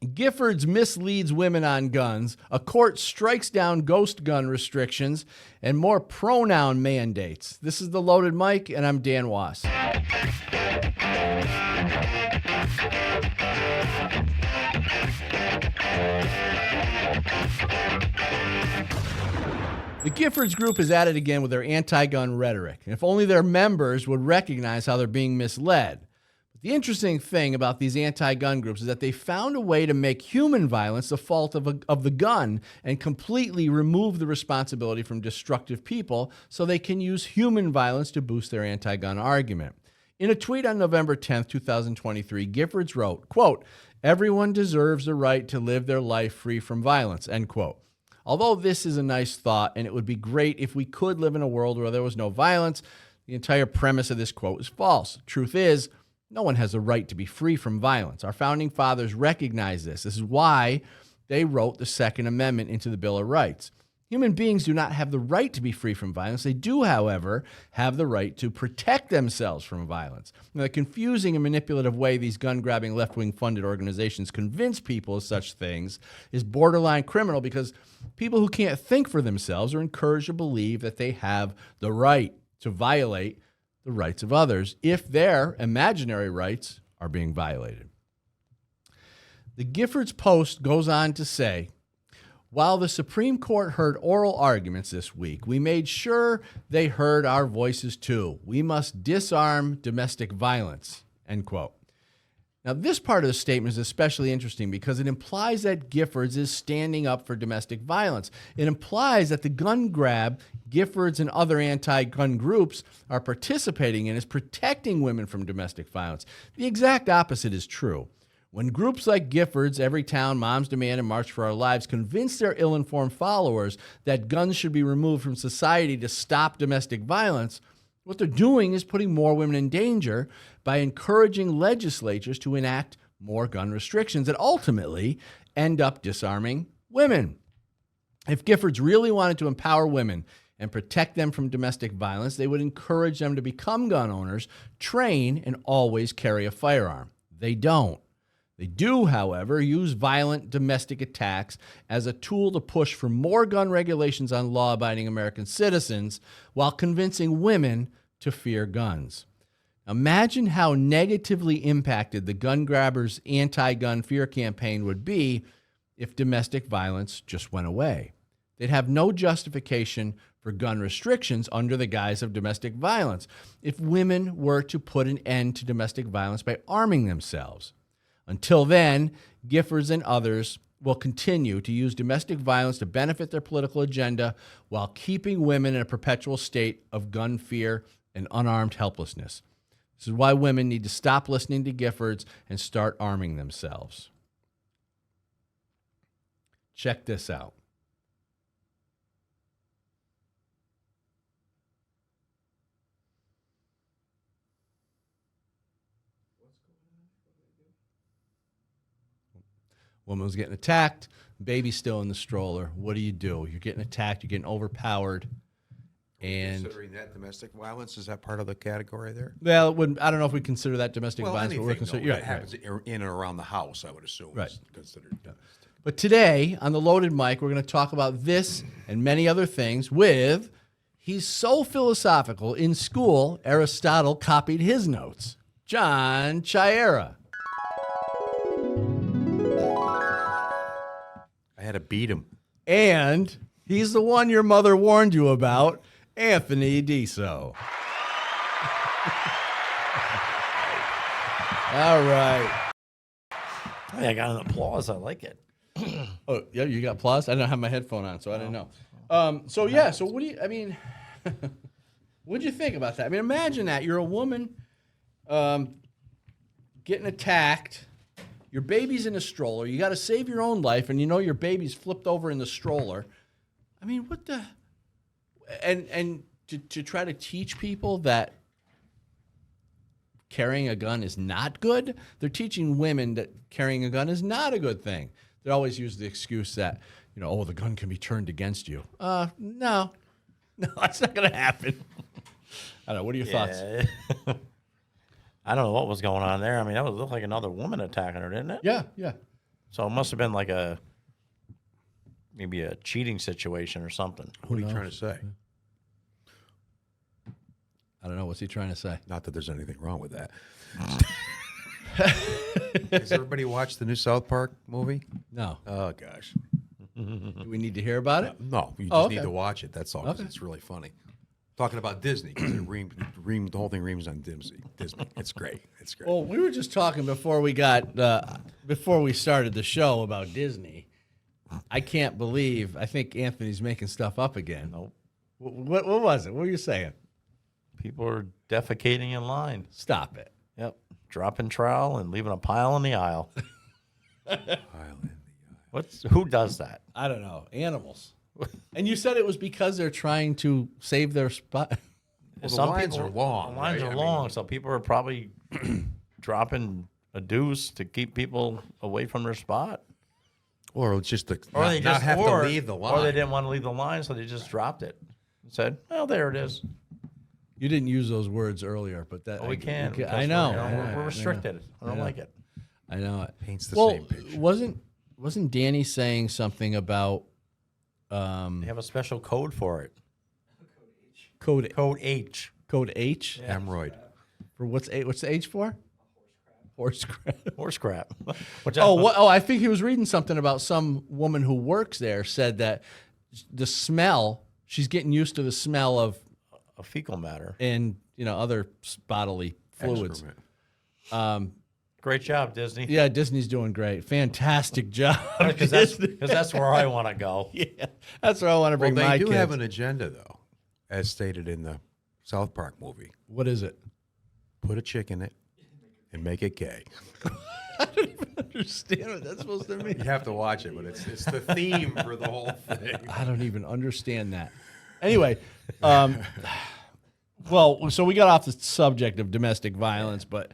Giffords misleads women on guns. A court strikes down ghost gun restrictions and more pronoun mandates. This is the Loaded Mic, and I'm Dan Was. The Giffords group is at it again with their anti-gun rhetoric. And if only their members would recognize how they're being misled. But the interesting thing about these anti-gun groups is that they found a way to make human violence the fault of the gun and completely remove the responsibility from destructive people so they can use human violence to boost their anti-gun argument. In a tweet on November 10th, 2023, Giffords wrote, quote, "Everyone deserves the right to live their life free from violence," end quote. Although this is a nice thought, and it would be great if we could live in a world where there was no violence, the entire premise of this quote is false. Truth is, no one has a right to be free from violence. Our founding fathers recognized this. This is why they wrote the Second Amendment into the Bill of Rights. Human beings do not have the right to be free from violence. They do, however, have the right to protect themselves from violence. Now, the confusing and manipulative way these gun-grabbing left-wing funded organizations convince people of such things is borderline criminal because people who can't think for themselves are encouraged to believe that they have the right to violate the rights of others if their imaginary rights are being violated. The Giffords Post goes on to say, "While the Supreme Court heard oral arguments this week, we made sure they heard our voices too. We must disarm domestic violence," end quote. Now, this part of the statement is especially interesting because it implies that Giffords is standing up for domestic violence. It implies that the gun grab Giffords and other anti-gun groups are participating in is protecting women from domestic violence. The exact opposite is true. When groups like Giffords, Everytown, Moms Demand, and March for Our Lives convince their ill-informed followers that guns should be removed from society to stop domestic violence, what they're doing is putting more women in danger by encouraging legislatures to enact more gun restrictions that ultimately end up disarming women. If Giffords really wanted to empower women and protect them from domestic violence, they would encourage them to become gun owners, train, and always carry a firearm. They don't. They do, however, use violent domestic attacks as a tool to push for more gun regulations on law-abiding American citizens while convincing women to fear guns. Imagine how negatively impacted the gun grabbers' anti-gun fear campaign would be if domestic violence just went away. They'd have no justification for gun restrictions under the guise of domestic violence if women were to put an end to domestic violence by arming themselves. Until then, Giffords and others will continue to use domestic violence to benefit their political agenda while keeping women in a perpetual state of gun fear and unarmed helplessness. This is why women need to stop listening to Giffords and start arming themselves. Check this out. Woman was getting attacked, baby's still in the stroller. What do? You're getting attacked, you're getting overpowered. And considering that domestic violence, is that part of the category there? Well, I don't know if we consider that domestic violence, but we're anything, considering that happens in and around the house, I would assume, is considered domestic. But today, on the Loaded Mic, we're going to talk about this and many other things with, he's so philosophical, in school, Aristotle copied his notes, Johnchiara. I had to beat him. And he's the one your mother warned you about, anthonydeso. All right. Hey, I got an applause. I like it. Oh, yeah, you got applause? I didn't have my headphone on, so I didn't know. So what do you, I mean, what'd you think about that? I mean, imagine that. You're a woman getting attacked. Your baby's in a stroller. You got to save your own life, and you know your baby's flipped over in the stroller. I mean, what the... And to try to teach people that carrying a gun is not good, they're teaching women that carrying a gun is not a good thing. They always use the excuse that, oh, the gun can be turned against you. No, that's not going to happen. I don't know. What are your thoughts? I don't know what was going on there. I mean, that looked like another woman attacking her, didn't it? Yeah. So it must have been like maybe a cheating situation or something. What are you trying to say? I don't know. What's he trying to say? Not that there's anything wrong with that. Has everybody watched the new South Park movie? No. Oh, gosh. Do we need to hear about it? No, you just Oh, okay. need to watch it. That's all, 'cause it's really funny. Talking about Disney, 'cause the whole thing reams on Disney. It's great. It's great. Well, we were just talking before we started the show about Disney. I can't believe. I think Anthony's making stuff up again. Nope. What was it? What were you saying? People are defecating in line. Stop it. Yep. Dropping trowel and leaving a pile in the aisle. Island. Who does that? I don't know. Animals. And you said it was because they're trying to save their spot. Well, the lines are long. The lines right? are I long, mean, so people are probably dropping a deuce to keep people away from their spot. or it's just to Or not, they not just have or, to leave the line. Or they didn't want to leave the line, so they just dropped it and said, "Well, there it is." You didn't use those words earlier, but that Oh, we can. because I know. we're restricted. I don't like it. I know it. Paints the Well, same picture. wasn't Danny saying something about They have a special code for it. code Code H. code H Hemorrhoid. for what's the H for? Horse crap. Horse crap. Which I think he was reading something about some woman who works there said that the smell, she's getting used to the smell of a fecal matter. and other bodily fluids. Excrement. Great job, Disney. Yeah, Disney's doing great. Fantastic job. Because that's where I want to go. Yeah, that's where I want to Well, bring they my do kids. have an agenda, though, as stated in the South Park movie. What is it? Put a chick in it and make it gay. I don't even understand what that's supposed to mean. You have to watch it, but it's the theme for the whole thing. I don't even understand that. Anyway, well, so we got off the subject of domestic violence, but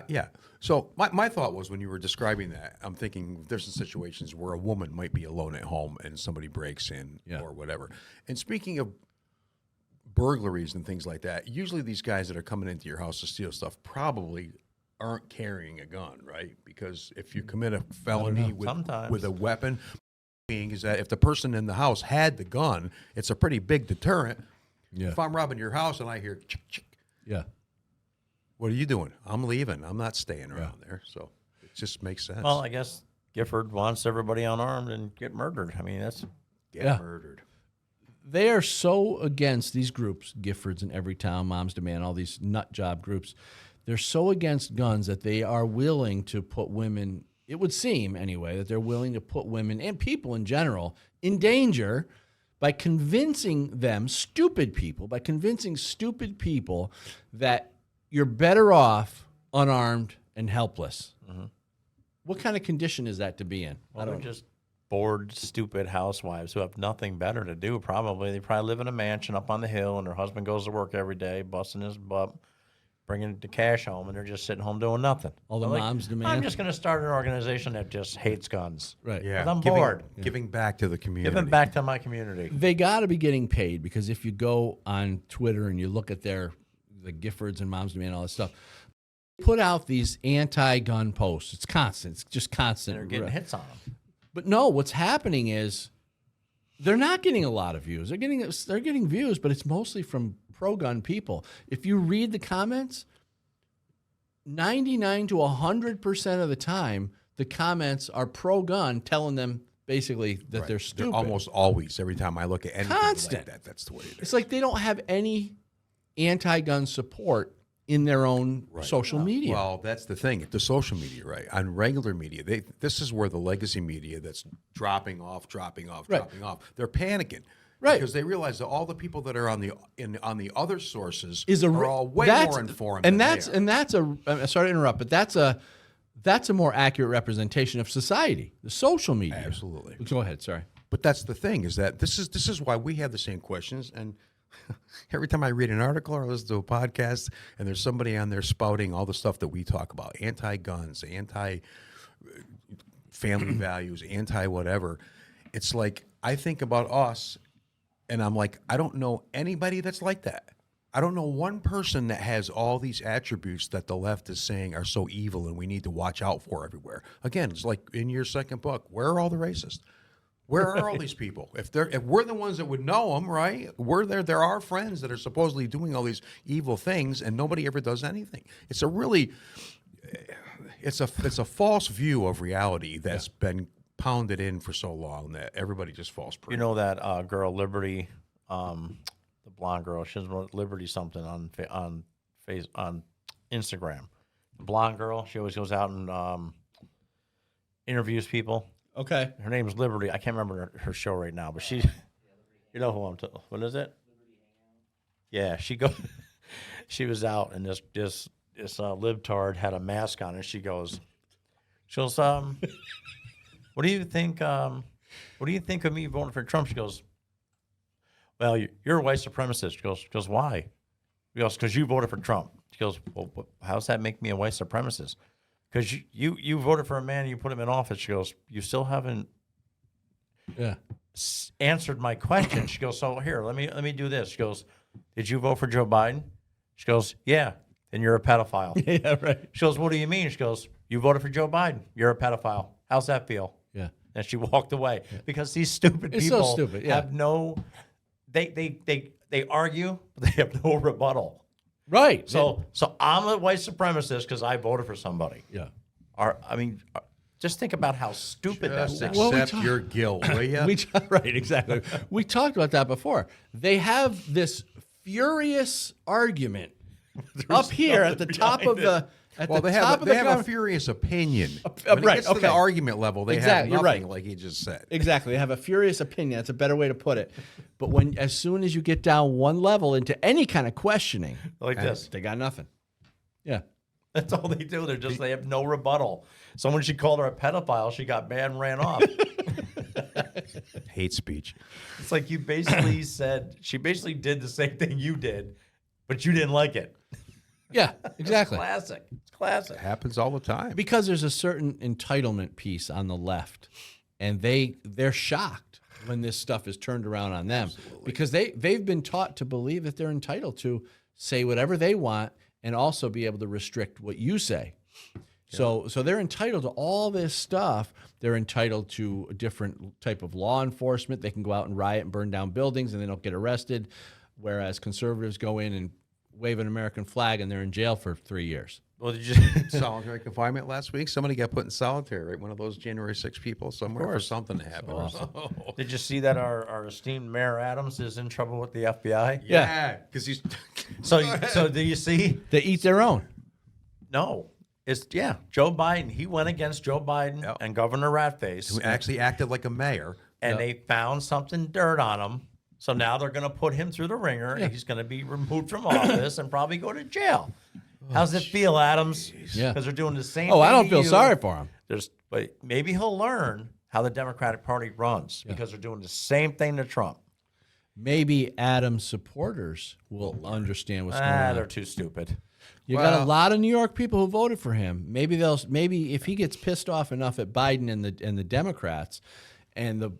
Yeah. So my thought was when you were describing that, I'm thinking there's some situations where a woman might be alone at home and somebody breaks in or whatever. And speaking of burglaries and things like that, usually these guys that are coming into your house to steal stuff probably aren't carrying a gun, right? Because if you commit a felony with a weapon, being is that if the person in the house had the gun, it's a pretty big deterrent. Yeah. If I'm robbing your house and I hear chick, chick, yeah. what are you doing? I'm leaving. I'm not staying around there. So it just makes sense. Well, I guess Gifford wants everybody unarmed and get murdered. I mean, that's Get murdered. They are so against these groups, Giffords in every town, Moms Demand, all these nut job groups. They're so against guns that they are willing to put women, it would seem anyway, that they're willing to put women and people in general in danger by convincing them, stupid people that you're better off unarmed and helpless. Mm-hmm. What kind of condition is that to be in? Well, they're just bored, stupid housewives who have nothing better to do, probably. They probably live in a mansion up on the hill, and their husband goes to work every day, busting his butt, bringing the cash home, and they're just sitting home doing nothing. All the moms demand. I'm just going to start an organization that just hates guns. Right. Yeah. I'm bored. Giving back to the community. Giving back to my community. They got to be getting paid because if you go on Twitter and you look at the Giffords and Moms Demand, all that stuff, put out these anti-gun posts. It's constant. It's just constant. And they're getting hits on them. But no, what's happening is they're not getting a lot of views. They're getting views, but it's mostly from pro-gun people. If you read the comments, 99 to 100% of the time, the comments are pro-gun, telling them basically that they're stupid. Almost always, every time I look at anything Constant. like that, that's the way it is. It's like they don't have any anti-gun support in their own social media. Well, that's the thing. The social media, right? On regular media, this is where the legacy media that's dropping off. They're panicking. Right. Because they realize that all the people that are on the other sources are are all way more informed. And than that's they are. and that's a I'm sorry to interrupt, but that's a more accurate representation of society, the social media. Absolutely. Go ahead, sorry. But that's the thing, is that this is why we have the same questions. And every time I read an article or listen to a podcast and there's somebody on there spouting all the stuff that we talk about, anti-guns, anti-family values, anti-whatever, it's like I think about us and I'm like, I don't know anybody that's like that. I don't know one person that has all these attributes that the left is saying are so evil and we need to watch out for everywhere. Again, it's like in your second book, where are all the racists? Where are all these people? If we're the ones that would know them, right? We're there. There are friends that are supposedly doing all these evil things, and nobody ever does anything. It's a really, it's a false view of reality that's been pounded in for so long that everybody just falls prey. You know that girl Liberty, the blonde girl. She's Liberty something on Instagram. The blonde girl. She always goes out and interviews people. Okay. Her name's Liberty. I can't remember her show right now, but she, you know who I'm talking. What is it? Yeah, she was out, and this libtard had a mask on, and she goes, what do you think? What do you think of me voting for Trump? She goes, well, you're a white supremacist. She goes, why? He goes, because you voted for Trump. She goes, well, how does that make me a white supremacist? Because you voted for a man, you put him in office. She goes, you still haven't answered my question. She goes, so here, let me do this. She goes, did you vote for Joe Biden? She goes, yeah. Then you're a pedophile. Yeah, right. She goes, what do you mean? She goes, you voted for Joe Biden. You're a pedophile. How's that feel? Yeah. And she walked away because these stupid It's people so stupid, yeah. have no. They argue, but they have no rebuttal. Right. So I'm a white supremacist because I voted for somebody. Yeah. Just think about how stupid that Just sounds. accept your guilt, will ya? Right, exactly. We talked about that before. They have this furious argument up here at the top of the. They have a furious opinion. When it right, gets to the argument level, they Exactly, have you're nothing, right. like he just said. Exactly. They have a furious opinion. That's a better way to put it. But as soon as you get down one level into any kind of questioning, Like this. they got nothing. Yeah. That's all they do. They have no rebuttal. So when she called her a pedophile, she got mad and ran off. Hate speech. It's like you basically said, she basically did the same thing you did, but you didn't like it. Yeah, exactly. Classic. It's classic. It happens all the time. Because there's a certain entitlement piece on the left, and they're shocked when this stuff is turned around on them. Absolutely. Because they've been taught to believe that they're entitled to say whatever they want and also be able to restrict what you say. Yeah. So they're entitled to all this stuff. They're entitled to a different type of law enforcement. They can go out and riot and burn down buildings and they don't get arrested, whereas conservatives go in and wave an American flag and they're in jail for 3 years. Well, did you solitary confinement last week? Somebody got put in solitary, right? One of those January 6 people somewhere for something to happen. Awesome. Did you see that our esteemed Mayor Adams is in trouble with the FBI? Yeah, because he's So do you see? They eat their own. No. Joe Biden. He went against Joe Biden and Governor Ratface. who actually acted like a mayor. And they found something dirt on him. So now they're going to put him through the ringer, and he's going to be removed from office and probably go to jail. How's it feel, Adams? Yeah. Because they're doing the same Oh, thing I don't to feel you. sorry for him. But maybe he'll learn how the Democratic Party runs because they're doing the same thing to Trump. Maybe Adams supporters will understand what's going on. They're too stupid. You got a lot of New York people who voted for him. Maybe if he gets pissed off enough at Biden and the Democrats, and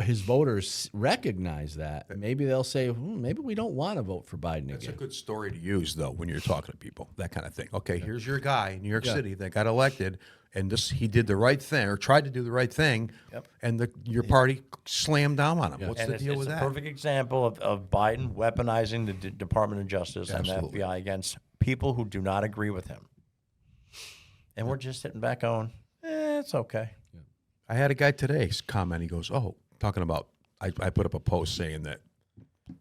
his voters recognize that, maybe they'll say, maybe we don't want to vote for Biden That's again. a good story to use, though, when you're talking to people, that kind of thing. Okay, here's your guy in New York City that got elected, and he did the right thing, or tried to do the right thing, and your party slammed down on him. What's the deal with that? It's a perfect example of Biden weaponizing the Department of Justice Absolutely. and the FBI against people who do not agree with him. And we're just sitting back going, it's okay. I had a guy today comment. He goes, talking about, I put up a post saying that,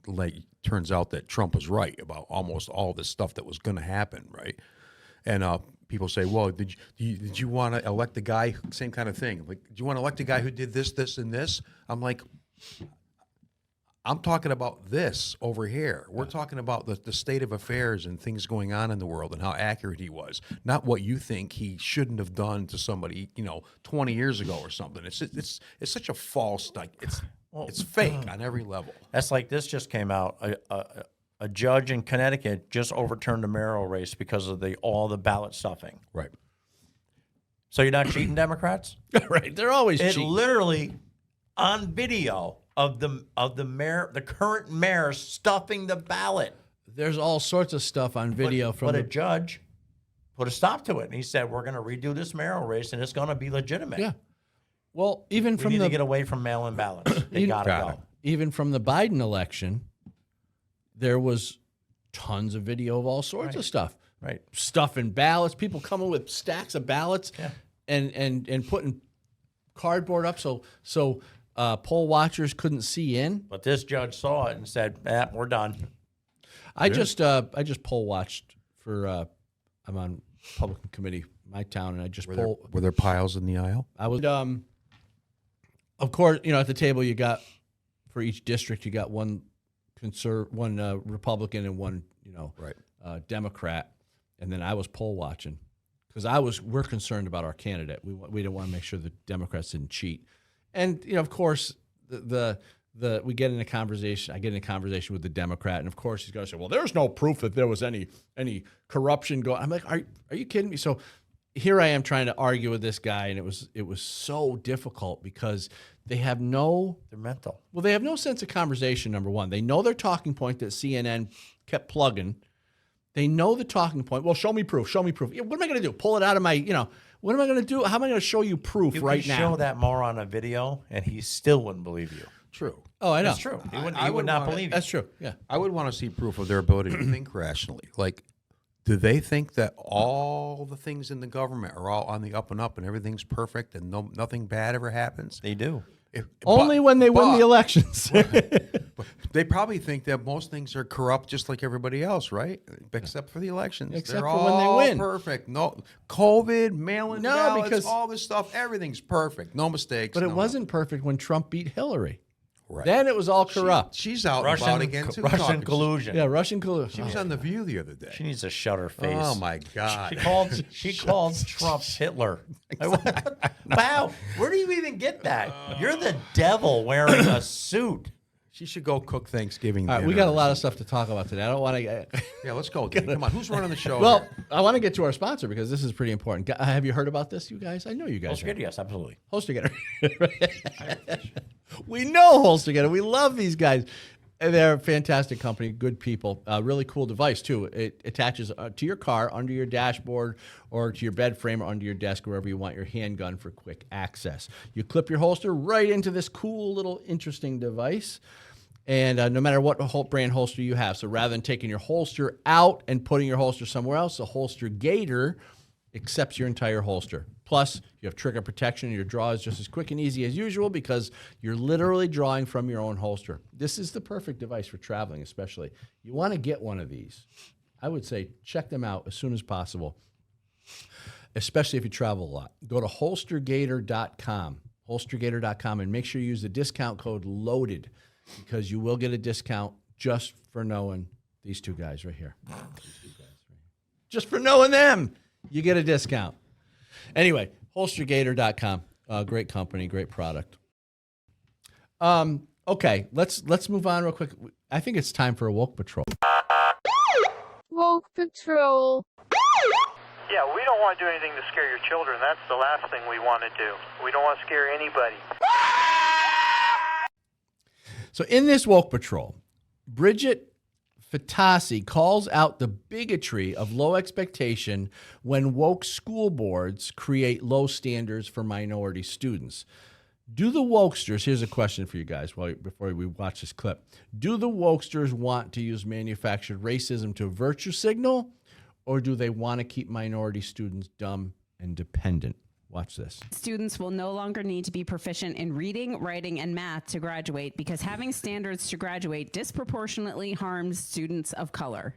like, turns out that Trump was right about almost all this stuff that was going to happen, right? And people say, well, did you want to elect a guy, same kind of thing. Like, do you want to elect a guy who did this, this, and this? I'm like, I'm talking about this over here. We're talking about the state of affairs and things going on in the world and how accurate he was, not what you think he shouldn't have done to somebody, 20 years ago or something. It's such a false, it's fake on every level. That's like this just came out. A judge in Connecticut just overturned a mayoral race because of all the ballot stuffing. Right. So you're not cheating, Democrats? Right. They're always It cheating. literally on video of the mayor, the current mayor stuffing the ballot. There's all sorts of stuff on video but a judge put a stop to it, and he said, "We're going to redo this mayoral race, and it's going to be legitimate." Yeah. Well, even we need to get away from mail-in ballots. They got to go. Even from the Biden election, there was tons of video of all sorts of stuff. Right. Stuff in ballots, people coming with stacks of ballots and putting cardboard up so poll watchers couldn't see in. But this judge saw it and said, we're done. I just poll watched for I'm on Republican committee in my town, and I just were there piles in the aisle? I was of course, at the table you got for each district you got one Republican and one Democrat, and then I was poll watching because we're concerned about our candidate. We didn't want to make sure the Democrats didn't cheat, and of course we get in a conversation. I get in a conversation with the Democrat, and of course he's going to say, "Well, there's no proof that there was any corruption going." I'm like, "Are you kidding me?" So here I am trying to argue with this guy, and it was so difficult because they have they're mental. Well, they have no sense of conversation. Number one, they know their talking point that CNN kept plugging. They know the talking point. Well, show me proof. Show me proof. What am I going to do? Pull it out of my, what am I going to do? How am I going to show you proof right now? You can show that moron a video, and he still wouldn't believe you. True. Oh, I know. That's true. He would not believe you. That's true. Yeah. I would want to see proof of their ability to think rationally. Like, do they think that all the things in the government are all on the up and up and everything's perfect and nothing bad ever happens? They do. Only when they win the elections. They probably think that most things are corrupt just like everybody else, right? Except for the elections. Except They're for when they win. Perfect. No COVID, mail-in ballots, because all this stuff, everything's perfect. No mistakes. But it wasn't perfect when Trump beat Hillary. Right. Then it was all corrupt. She's out and about again, too. Russian collusion. Yeah, Russian collusion. She was on The View the other day. She needs to shut her face. Oh, my God. She called Trump Hitler. Wow. Where do you even get that? You're the devil wearing a suit. She should go cook Thanksgiving dinner. All right, we got a lot of stuff to talk about today. I don't want to... Yeah, let's go. Come on, who's running the show? Well, I want to get to our sponsor because this is pretty important. Have you heard about this, you guys? I know you guys have. Yes, absolutely. HolsterGetter. We know HolsterGetter. We love these guys. They're a fantastic company, good people. Really cool device, too. It attaches to your car, under your dashboard, or to your bed frame, or under your desk, wherever you want your handgun for quick access. You clip your holster right into this cool little interesting device. And no matter what brand holster you have. So rather than taking your holster out and putting your holster somewhere else, the HolsterGator accepts your entire holster. Plus, you have trigger protection, and your draw is just as quick and easy as usual because you're literally drawing from your own holster. This is the perfect device for traveling, especially. You want to get one of these. I would say check them out as soon as possible, especially if you travel a lot. Go to holstergator.com, holstergator.com, and make sure you use the discount code LOADED because you will get a discount just for knowing these two guys right here. Just for knowing them, you get a discount. Anyway, holstergator.com. Great company, great product. Okay, let's move on real quick. I think it's time for a Woke Patrol. Woke Patrol. Yeah, we don't want to do anything to scare your children. That's the last thing we want to do. We don't want to scare anybody. So in this Woke Patrol, Bridget Fatasi calls out the bigotry of low expectation when woke school boards create low standards for minority students. Do the wokesters, here's a question for you guys before we watch this clip. Do the wokesters want to use manufactured racism to virtue signal, or do they want to keep minority students dumb and dependent? Watch this. Students will no longer need to be proficient in reading, writing, and math to graduate because having standards to graduate disproportionately harms students of color.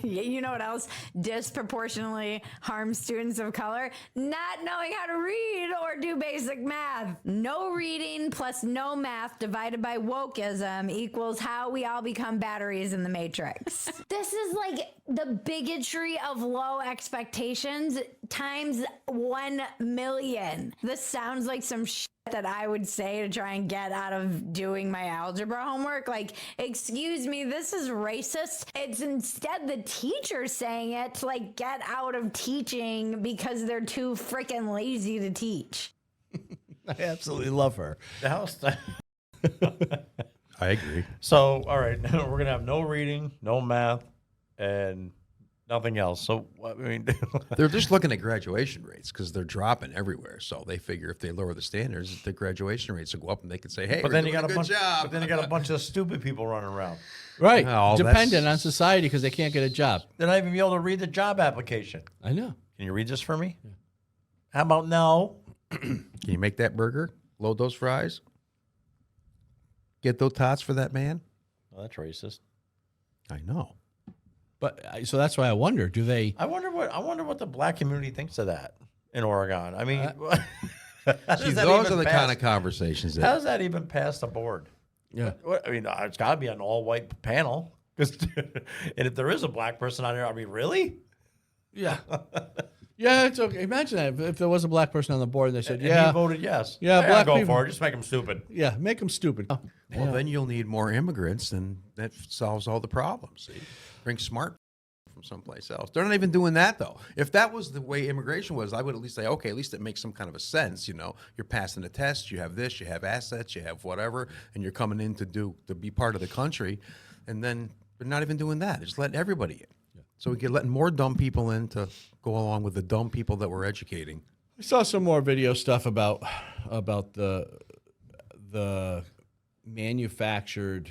You know what else disproportionately harms students of color? Not knowing how to read or do basic math. No reading plus no math divided by wokeism equals how we all become batteries in the Matrix. This is like the bigotry of low expectations times 1 million. This sounds like some shit that I would say to try and get out of doing my algebra homework. Like, excuse me, this is racist. It's instead the teacher saying it to like get out of teaching because they're too freaking lazy to teach. I absolutely love her. The house. I agree. So, all right, we're going to have no reading, no math, and nothing else. So, I mean, They're just looking at graduation rates because they're dropping everywhere. So they figure if they lower the standards, the graduation rates will go up, and they can say, "Hey, but we're then you doing got a good bunch. job." But then you got a bunch of stupid people running around. Right. Oh, Dependent that's- on society because they can't get a job. They're not even be able to read the job application. I know. Can you read this for me? How about no? Can you make that burger? Load those fries? Get those tots for that man? Well, that's racist. I know. But so that's why I wonder, do they? I wonder what the black community thinks of that in Oregon. I mean, See, those are the kind of conversations How that. does that even pass the board? Yeah. I mean, it's got to be an all-white panel. And if there is a black person on there, I mean, really? Yeah. Yeah, it's okay. Imagine that if there was a black person on the board and they said, And yeah, he voted yes. Yeah, black go people- for it. Just make them stupid. yeah, make them stupid. Well, then you'll need more immigrants, and that solves all the problems. See? Bring smart from someplace else. They're not even doing that, though. If that was the way immigration was, I would at least say, okay, at least it makes some kind of a sense. You know, you're passing the test, you have this, you have assets, you have whatever, and you're coming in to be part of the country, and then they're not even doing that. They're just letting everybody in. So we get letting more dumb people in to go along with the dumb people that we're educating. I saw some more video stuff about the manufactured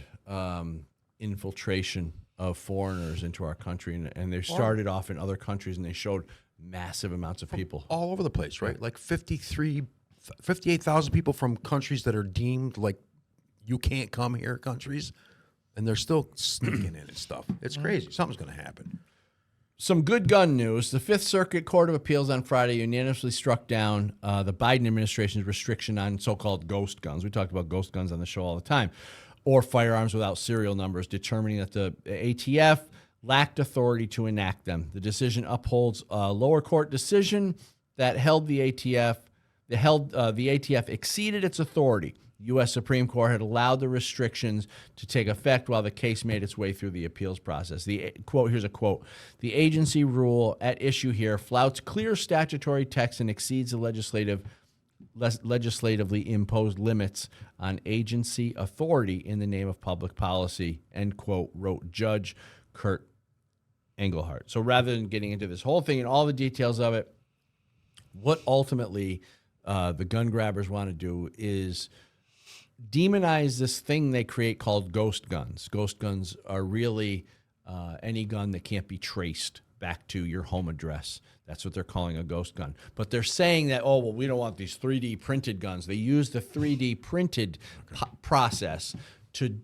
infiltration of foreigners into our country, and they started off in other countries, and they showed massive amounts of people. All over the place, right? Like 58,000 people from countries that are deemed like you can't come here countries, and they're still sneaking in and stuff. It's crazy. Something's going to happen. Some good gun news. The Fifth Circuit Court of Appeals on Friday unanimously struck down the Biden administration's restriction on so-called ghost guns. We talked about ghost guns on the show all the time, or firearms without serial numbers, determining that the ATF lacked authority to enact them. The decision upholds a lower court decision that held the ATF exceeded its authority. U.S. Supreme Court had allowed the restrictions to take effect while the case made its way through the appeals process. The quote, here's a quote: "The agency rule at issue here flouts clear statutory text and exceeds the legislatively imposed limits on agency authority in the name of public policy," end quote, wrote Judge Kurt Engelhardt. So rather than getting into this whole thing and all the details of it, what ultimately the gun grabbers want to do is demonize this thing they create called ghost guns. Ghost guns are really any gun that can't be traced back to your home address. That's what they're calling a ghost gun. But they're saying that, oh, well, we don't want these 3D printed guns. They use the 3D printed process to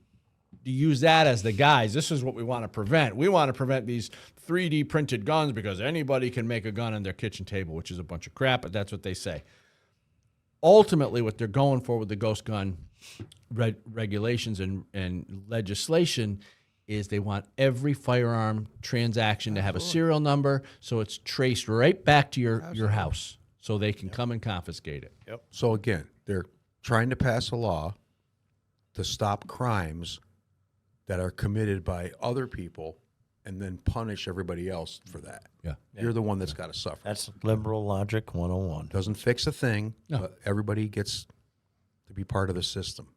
use that as the guise. This is what we want to prevent. We want to prevent these 3D printed guns because anybody can make a gun on their kitchen table, which is a bunch of crap, but that's what they say. Ultimately, what they're going for with the ghost gun regulations and legislation is they want every firearm transaction to have a serial number, so it's traced right back to your house, so they can come and confiscate it. Yep. So again, they're trying to pass a law to stop crimes that are committed by other people and then punish everybody else for that. Yeah. You're the one that's got to suffer. That's liberal logic 101. Doesn't fix a thing, No. but everybody gets to be part of the system.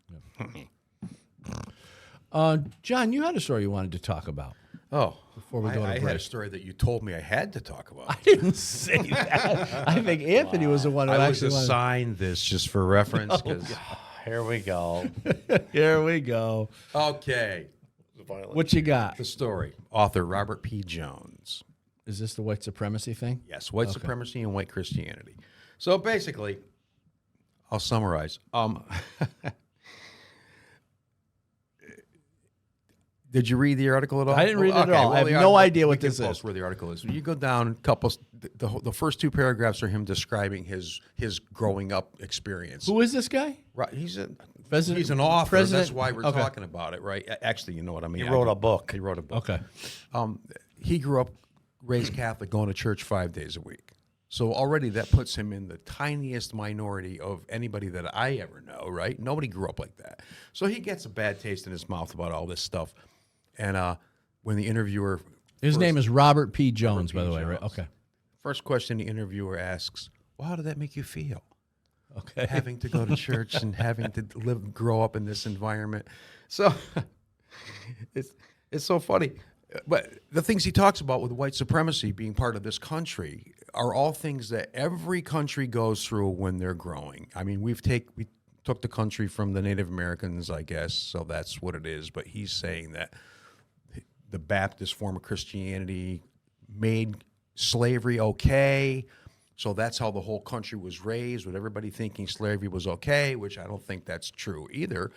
John, you had a story you wanted to talk about. Oh, Before we go to I had break. a story that you told me I had to talk about. I didn't say that. I think Anthony was the one who I was actually wanted. assigned this just for reference. 'Cause- Here we go. Here we go. okay, What you got? the story. Author Robert P. Jones. Is this the white supremacy thing? Yes, white supremacy and white Christianity. So basically, I'll summarize. Did you read the article at all? I didn't read it at Okay, all. I have the no article- idea we what can this post is. Where the article is. You go down a couple. The first two paragraphs are him describing his growing up experience. Who is this guy? Right, he's an author. President- That's why we're okay. talking about it, right? Actually, you know what I mean. He wrote a book. He wrote a book. Okay. He grew up raised Catholic, going to church 5 days a week. So already that puts him in the tiniest minority of anybody that I ever know, right? Nobody grew up like that. So he gets a bad taste in his mouth about all this stuff. And when the interviewer... His name is Robert P. Jones, by the way, right? Jones. Okay. First question the interviewer asks, well, how did that make you feel? Okay. Having to go to church and having to grow up in this environment. So it's so funny. But the things he talks about with white supremacy being part of this country are all things that every country goes through when they're growing. I mean, we took the country from the Native Americans, I guess, so that's what it is. But he's saying that the Baptist form of Christianity made slavery okay. So that's how the whole country was raised, with everybody thinking slavery was okay, which I don't think that's true either.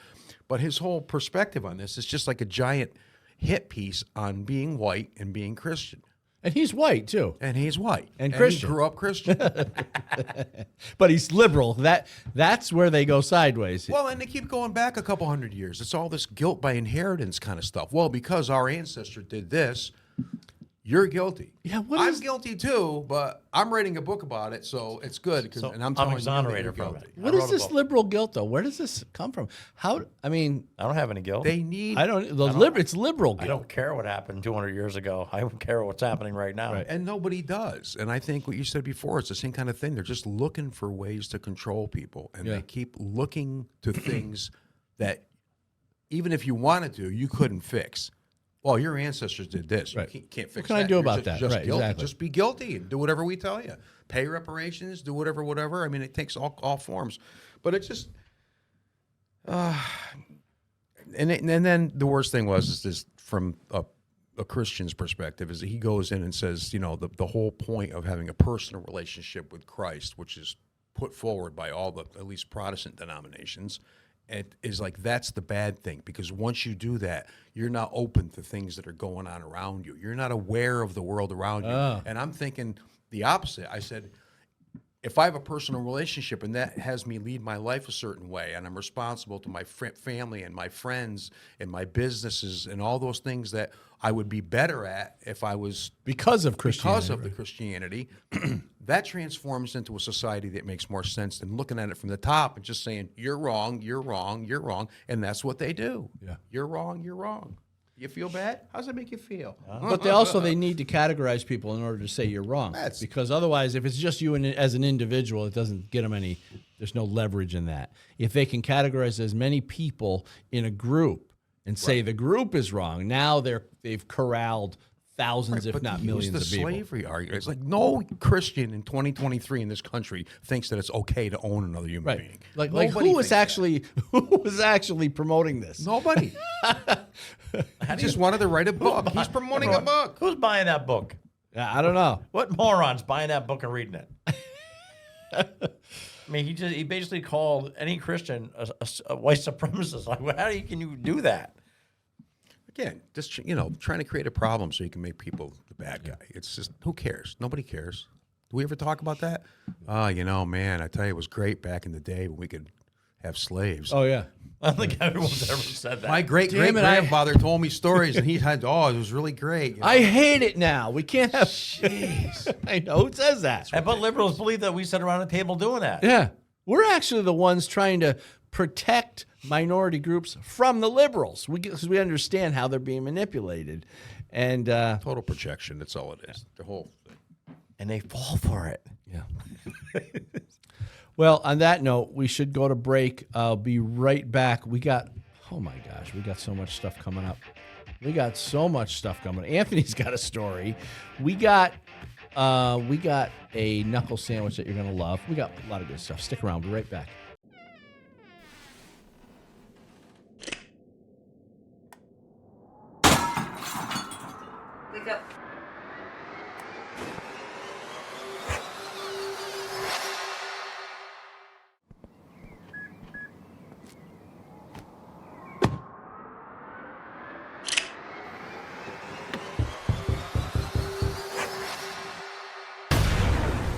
But his whole perspective on this is just like a giant hit piece on being white and being Christian. And he's white, too. And he's white. And Christian. He grew up Christian. But he's liberal. That's where they go sideways. Well, and they keep going back a couple hundred years. It's all this guilt by inheritance kind of stuff. Well, because our ancestor did this, you're guilty. Yeah, I'm guilty too, but I'm writing a book about it, so it's good. So and I'm telling exonerated you that you're from guilty. it. What I is wrote a this book. liberal guilt, though? Where does this come from? I don't have any guilt. They need, it's liberal guilt. I don't care what happened 200 years ago. I don't care what's happening right now. Right. and nobody does. And I think what you said before, it's the same kind of thing. They're just looking for ways to control people, and they keep looking to things that even if you wanted to, you couldn't fix. Well, your ancestors did this. Right. You can't fix What can I that. do You're about that? Just Right, guilty. exactly. Just be guilty and do whatever we tell you. Pay reparations, do whatever. I mean, it takes all forms. But it just... And then the worst thing is this from a Christian's perspective, is that he goes in and says, you know, the whole point of having a personal relationship with Christ, which is put forward by all the, at least Protestant denominations, it is like that's the bad thing, because once you do that, you're not open to things that are going on around you. You're not aware of the world around you. And I'm thinking the opposite. I said, if I have a personal relationship and that has me lead my life a certain way, and I'm responsible to my family and my friends and my businesses and all those things that I would be better at if I was Because of Christianity. because of the Christianity, that transforms into a society that makes more sense than looking at it from the top and just saying, you're wrong, you're wrong, you're wrong. And that's what they do. Yeah. You're wrong, you're wrong. You feel bad? How does that make you feel? But they need to categorize people in order to say you're wrong. Because otherwise, if it's just you as an individual, it doesn't get them any, there's no leverage in that. If they can categorize as many people in a group and say the group is wrong, now they've corralled thousands, if not millions of people. The slavery argument. It's like no Christian in 2023 in this country thinks that it's okay to own another human being. Like Nobody who was thinks actually promoting this? Nobody. He just wanted to write a book. He's promoting a book. Who's buying that book? I don't know. What morons buying that book and reading it? I mean, he basically called any Christian a white supremacist. Like, how can you do that? Again, just trying to create a problem so you can make people the bad guy. It's just, who cares? Nobody cares. Do we ever talk about that? Man, I tell you, it was great back in the day when we could have slaves. Oh, yeah. I don't think everyone's ever said that. My great-great-grandfather told me stories, and he had, it was really great. I hate it now. We can't have... Jeez. I know. Who says that? But liberals believe that we sit around a table doing that. Yeah. We're actually the ones trying to protect minority groups from the liberals because we understand how they're being manipulated. And Total projection. That's all it is. The whole thing. And they fall for it. yeah. Well, on that note, we should go to break. I'll be right back. We got so much stuff coming up. Anthony's got a story. We got a knuckle sandwich that you're going to love. We got a lot of good stuff. Stick around. We'll be right back. Wake up.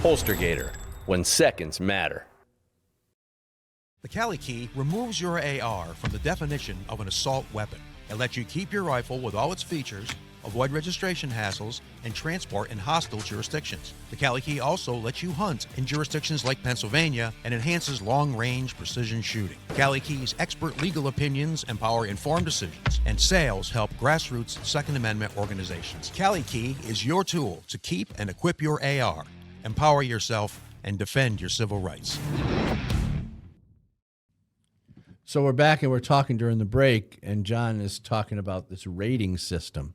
Holster Gator, when seconds matter. The Cali Key removes your AR from the definition of an assault weapon. It lets you keep your rifle with all its features, avoid registration hassles, and transport in hostile jurisdictions. The Cali Key also lets you hunt in jurisdictions like Pennsylvania and enhances long-range precision shooting. Cali Key's expert legal opinions empower informed decisions, and sales help grassroots Second Amendment organizations. Cali Key is your tool to keep and equip your AR. Empower yourself and defend your civil rights. So we're back and we're talking during the break, and John is talking about this rating system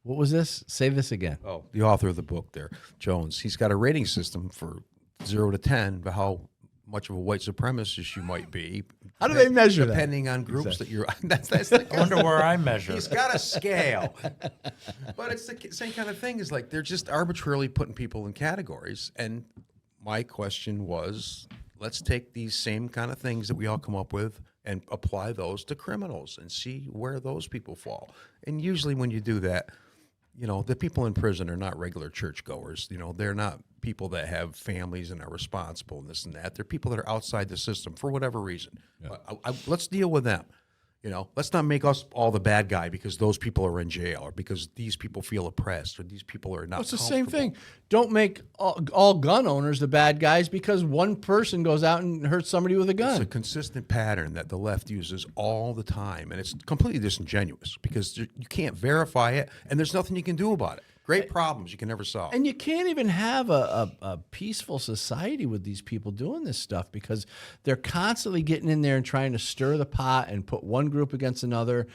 What was this? Say this again. Oh, the author of the book there, Jones, he's got a rating system for 0 to 10, but how much of a white supremacist you might be. How do they measure that? Depending on groups that you're. That's the I wonder where I measure. He's got a scale, but it's the same kind of thing. Is like they're just arbitrarily putting people in categories. And my question was, let's take these same kind of things that we all come up with and apply those to criminals and see where those people fall. And usually, when you do that, you know, the people in prison are not regular churchgoers. You know, they're not people that have families and are responsible and this and that. They're people that are outside the system for whatever reason. Yeah. Let's deal with them. You know, let's not make us all the bad guy because those people are in jail or because these people feel oppressed or these people are not. It's the same thing. Don't make all gun owners the bad guys because one person goes out and hurts somebody with a gun. It's a consistent pattern that the left uses all the time, and it's completely disingenuous because you can't verify it, and there's nothing you can do about it. Great problems you can never solve. And you can't even have a peaceful society with these people doing this stuff because they're constantly getting in there and trying to stir the pot and put one group against another.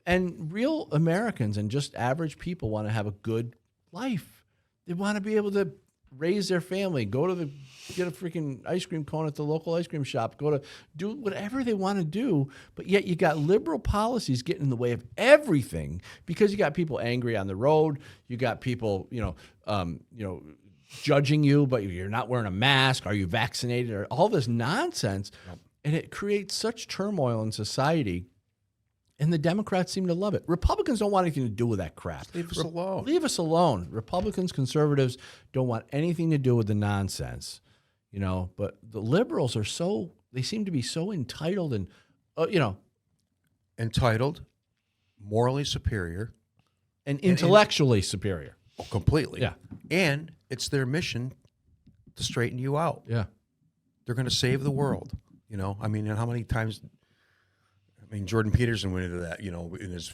And real Americans and just average people want to have a good life. They want to be able to raise their family, get a freaking ice cream cone at the local ice cream shop, do whatever they want to do. But yet you got liberal policies getting in the way of everything because you got people angry on the road. You got people, judging you, but you're not wearing a mask. Are you vaccinated? Or all this nonsense. Yep. And it creates such turmoil in society. And the Democrats seem to love it. Republicans don't want anything to do with that crap. Leave us alone. Leave us alone. Republicans, conservatives don't want anything to do with the nonsense, you know. But the liberals they seem to be so entitled and, entitled, morally superior, and intellectually superior. Oh, completely. Yeah. And it's their mission to straighten you out. Yeah. They're going to save the world. You know, I mean, and how many times? I mean, Jordan Peterson went into that, you know, in his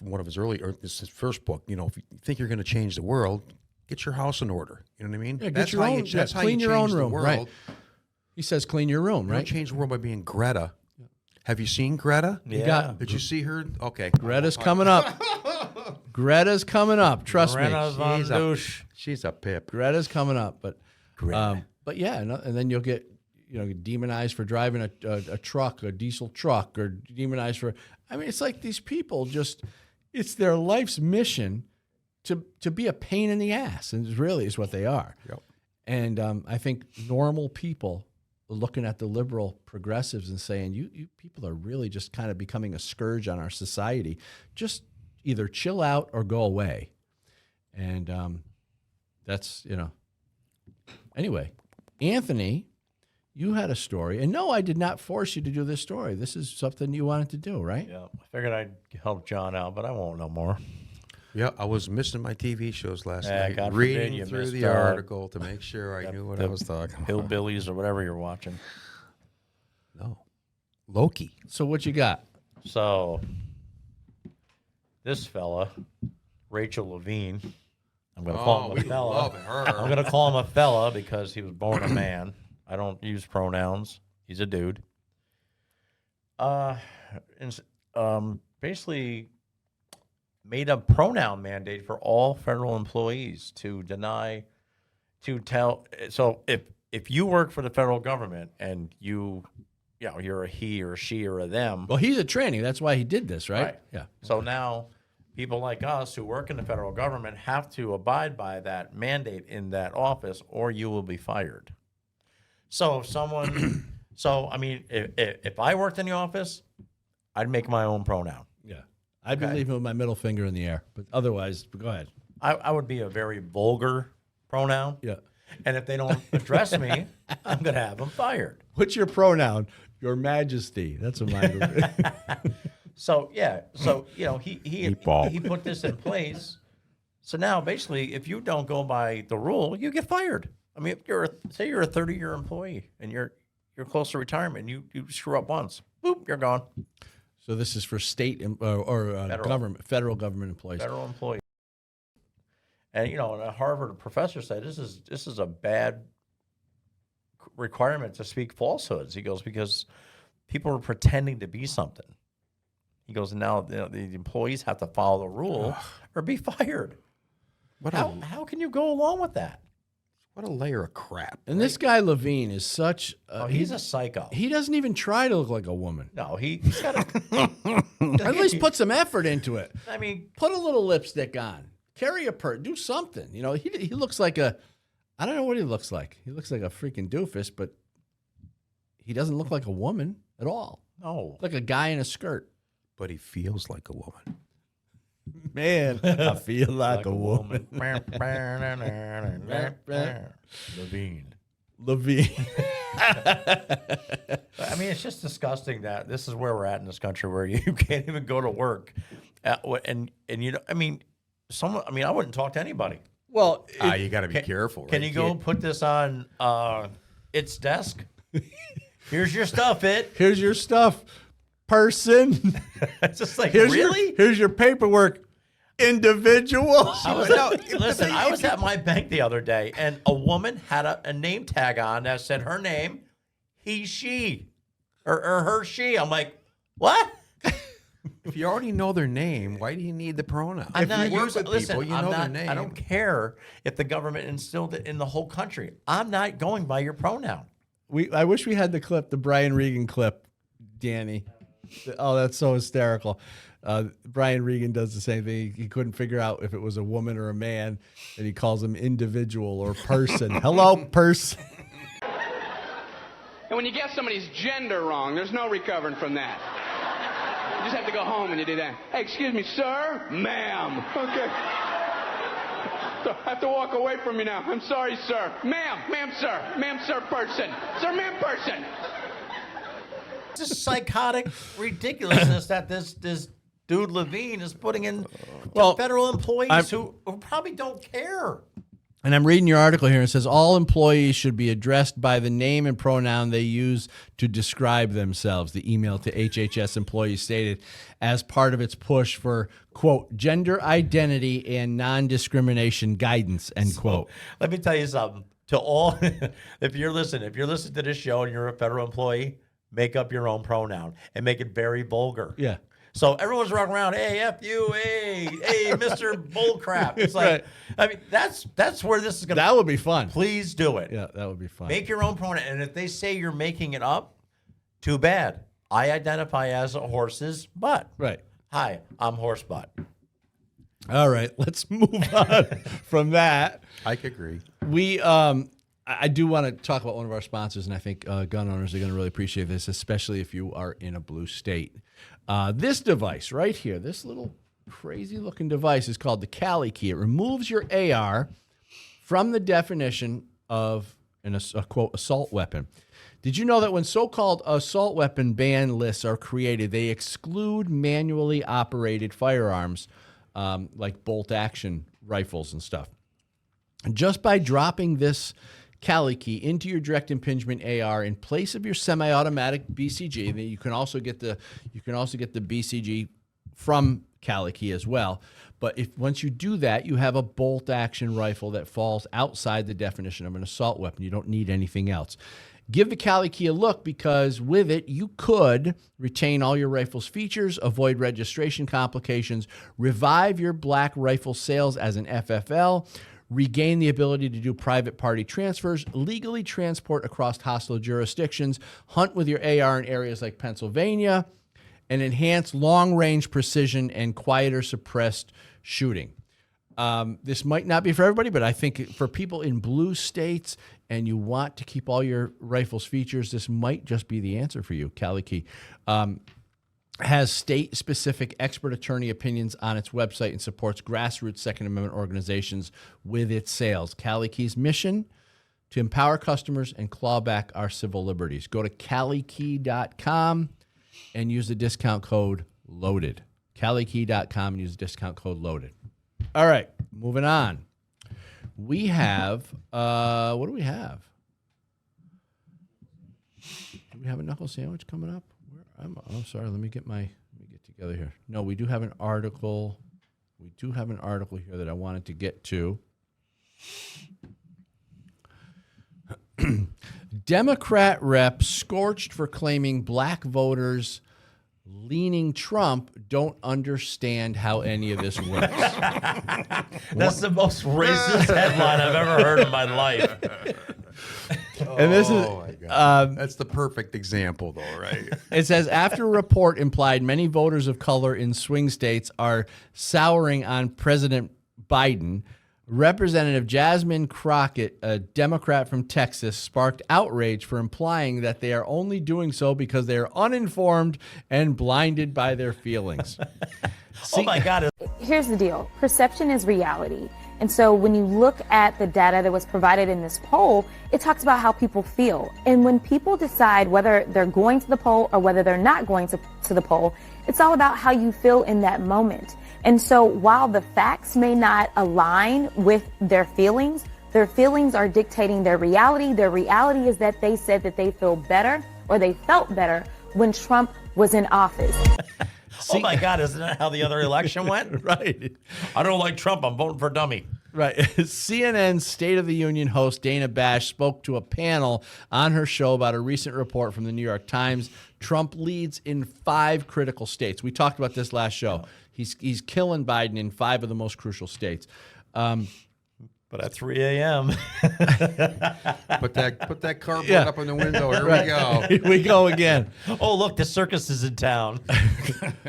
first book. You know, if you think you're going to change the world, get your house in order. You know what I mean? Yeah, clean your own room. World. Right. He says clean your room, right? Don't change the world by being Greta. Have you seen Greta? Yeah. Did you see her? Okay. Greta's coming up. Greta's coming up. Trust me. She's a pip. Greta's coming up, but Greta. But yeah, and then you'll get demonized for driving a truck, a diesel truck, or demonized for. I mean, it's like these people it's their life's mission to be a pain in the ass, and it really is what they are. Yep. And I think normal people are looking at the liberal progressives and saying, you people are really just kind of becoming a scourge on our society. Just either chill out or go away. And that's, Anyway, Anthony, you had a story. And no, I did not force you to do this story. This is something you wanted to do, right? Yeah. I figured I'd help John out, but I won't no more. Yeah, I was missing my TV shows last night, God reading forbid through the article to make sure I knew what I was talking about. Hillbillies or whatever you're watching. No. Loki. So what you got? So this fella, Rachel Levine, I'm going to call him a fella. Love her. I'm going to call him a fella because he was born a man. I don't use pronouns. He's a dude. Basically made a pronoun mandate for all federal employees to tell. So if you work for the federal government and you're a he or she or a them. Well, he's a tranny. That's why he did this, right? Yeah. So now people like us who work in the federal government have to abide by that mandate in that office or you will be fired. So if someone, if I worked in the office, I'd make my own pronoun. Yeah. I'd be leaving with my middle finger in the air, but otherwise, go ahead. I would be a very vulgar pronoun. Yeah. And if they don't address me, I'm going to have them fired. What's your pronoun? Your Majesty. That's what mine would be. So, yeah. So, he put this in place. So now, basically, if you don't go by the rule, you get fired. I mean, say you're a 30-year employee and you're close to retirement, and you screw up once, boop, you're gone. So this is for state or federal government employees. Federal employees. And a Harvard professor said this is a bad requirement to speak falsehoods. He goes, because people are pretending to be something. He goes, now the employees have to follow the rule or be fired. How can you go along with that? What a layer of crap. And this guy Levine is such. He's a psycho. He doesn't even try to look like a woman. No, he's got to. At least put some effort into it. I mean, put a little lipstick on. Carry a purse. Do something. You know, he looks like a. I don't know what he looks like. He looks like a freaking doofus, but he doesn't look like a woman at all. No, like a guy in a skirt. But he feels like a woman. Man, I feel like a woman. Levine. I mean, it's just disgusting that this is where we're at in this country, where you can't even go to work, and you know, I mean, I wouldn't talk to anybody. Well, you got to be careful. Can right? you go put this on its desk? Here's your stuff. Here's your stuff, person. It's just like, here's really? Here's your paperwork, individual. I was at my bank the other day, and a woman had a name tag on that said her name, he, she, or her, she. I'm like, what? If you already know their name, why do you need the pronoun? I'm if not you work using, with listen, people, you know their name. I don't care if the government instilled it in the whole country. I'm not going by your pronoun. I wish we had the clip, the Brian Regan clip, Danny. Oh, that's so hysterical. Brian Regan does the same thing. He couldn't figure out if it was a woman or a man, and he calls them individual or person. Hello, person. And when you get somebody's gender wrong, there's no recovering from that. You just have to go home and you do that. Hey, excuse me, sir? Ma'am. Okay. So I have to walk away from you now. I'm sorry, sir. Ma'am, ma'am, sir. Ma'am, sir, person. Sir, ma'am, person. It's just psychotic ridiculousness that this dude Levine is putting in federal employees who probably don't care. And I'm reading your article here. It says all employees should be addressed by the name and pronoun they use to describe themselves. The email to HHS employees stated as part of its push for, quote, gender identity and non-discrimination guidance, end quote. Let me tell you something. To all, if you're listening to this show and you're a federal employee, make up your own pronoun and make it very vulgar. Yeah. So everyone's walking around, hey, F you, hey, Mr. Bullcrap. It's like, right. I mean, that's where this is going to... That would be fun. Please do it. Yeah, that would be fun. Make your own pronoun. And if they say you're making it up, too bad. I identify as a horse's butt. Right. Hi, I'm horse butt. All right, let's move on from that. I could agree. I do want to talk about one of our sponsors, and I think gun owners are going to really appreciate this, especially if you are in a blue state. This device right here, this little crazy-looking device is called the Cali Key. It removes your AR from the definition of a quote, assault weapon. Did you know that when so-called assault weapon ban lists are created, they exclude manually operated firearms like bolt-action rifles and stuff? And just by dropping this Cali Key into your direct impingement AR in place of your semi-automatic BCG, and you can also get the BCG from Cali Key as well. But once you do that, you have a bolt action rifle that falls outside the definition of an assault weapon. You don't need anything else. Give the Cali Key a look, because with it, you could retain all your rifle's features, avoid registration complications, revive your black rifle sales as an FFL, regain the ability to do private party transfers, legally transport across hostile jurisdictions, hunt with your AR in areas like Pennsylvania, and enhance long-range precision and quieter suppressed shooting. This might not be for everybody, but I think for people in blue states and you want to keep all your rifles features, this might just be the answer for you. Cali Key has state-specific expert attorney opinions on its website and supports grassroots Second Amendment organizations with its sales. Cali Key's mission: to empower customers and claw back our civil liberties. Go to CaliKey.com and use the discount code LOADED. CaliKey.com and use the discount code LOADED. All right, moving on. We have, what do we have? Do we have a knuckle sandwich coming up? Sorry, let me get together here. No, we do have an article. We do have an article here that I wanted to get to. Democrat rep scorched for claiming black voters leaning Trump don't understand how any of this works. That's the most racist headline I've ever heard in my life. And this is, my God. That's the perfect example, though, right? it says, after a report implied many voters of color in swing states are souring on President Biden, Representative Jasmine Crockett, a Democrat from Texas, sparked outrage for implying that they are only doing so because they are uninformed and blinded by their feelings. Oh, my God. Here's the deal. Perception is reality. And so when you look at the data that was provided in this poll, it talks about how people feel. And when people decide whether they're going to the poll or whether they're not going to the poll, it's all about how you feel in that moment. And so while the facts may not align with their feelings are dictating their reality. Their reality is that they said that they feel better or they felt better when Trump was in office. Oh, my God. Isn't that how the other election went? Right. I don't like Trump. I'm voting for dummy. Right. CNN's State of the Union host Dana Bash spoke to a panel on her show about a recent report from the New York Times. Trump leads in 5 critical states. We talked about this last show. He's killing Biden in 5 of the most crucial states. But at 3 a.m. Put that cardboard up in the window. Here we go. Here we go again. Oh, look, the circus is in town.